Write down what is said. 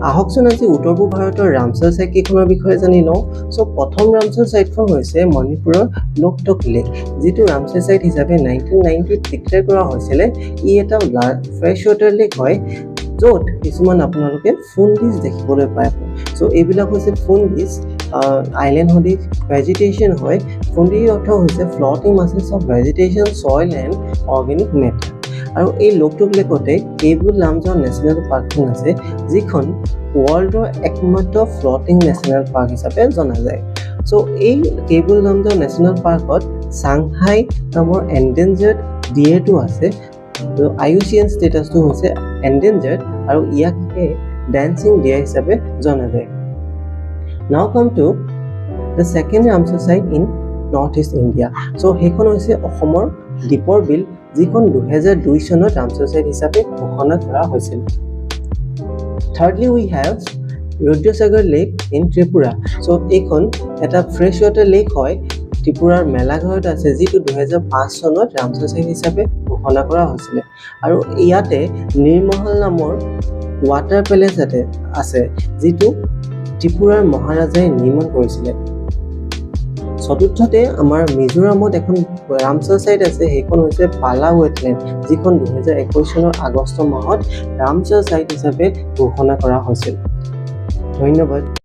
আহকচোন আজি উত্তৰ পূব ভাৰতৰ ৰামছাৰ চাইট কেইখনৰ বিষয়ে জানি লওঁ। প্ৰথম ৰামছাৰ চাইটখন হৈছে মণিপুৰৰ লোকটক লেক, যিটো ৰামছাৰ চাইট হিচাপে 1990 ডিক্লেয়াৰ কৰা হৈছিলে। ই এটা ফ্ৰেছ ৱাটাৰ লেক হয়, য'ত কিছুমান আপোনালোকে ফুনডিছ দেখিবলৈ পায়। এইবিলাক হৈছে ফুনডিছ, আইলেণ্ড সদৃশ ভেজিটেশ্যন হয়। ফুনডিৰ অৰ্থ হৈছে floating masses of vegetation, soil and organic matter. আৰু এই লোকটক লেকতে কেইবুল লামজাও নেশ্যনেল পাৰ্কখন আছে, যিখন ৱৰ্ল্ডৰ একমাত্ৰ ফ্লটিং নেশ্যনেল পাৰ্ক হিচাপে জনা যায়। এই কেইবুল লামজাও নেশ্যনেল পাৰ্কত চাংহাই নামৰ এণ্ডেঞ্জাৰ্ড ডিয়েৰটো আছে। IUCN ষ্টেটাছটো হৈছে এণ্ডেঞ্জাৰ্ড আৰু ইয়াকে ডেন্সিং ডিয়াৰ হিচাপে জনা যায়। Now come to the second Ramsar site in Northeast India. সেইখন হৈছে অসমৰ দীপৰ বিল, যিখন 2002 চনত ৰামছাৰ চাইট হিচাপে ঘোষণা কৰা হৈছিল। Thirdly, we have Rudra-Sagar Lake in Tripura. এইখন এটা ফ্ৰেছ ৱাটাৰ লেক হয়, ত্ৰিপুৰাৰ মেলাঘৰত আছে, যিটো 2005 চনত ৰামছাৰ চাইট হিচাপে ঘোষণা কৰা হৈছিলে। আৰু ইয়াতে নিৰ্মহল নামৰ ৱাটাৰ পেলেচ আছে, যিটো ত্ৰিপুৰাৰ মহাৰাজাই নিৰ্মাণ কৰিছিলে। চতুৰ্থতে আমাৰ মিজোৰামত এখন ৰামছাৰ চাইট আছে, সেইখন হৈছে পালা ৱেটলেণ্ড, যিখন 2021 চনৰ আগষ্ট মাহত ৰামছাৰ চাইট হিচাপে ঘোষণা কৰা হৈছিল। ধন্যবাদ।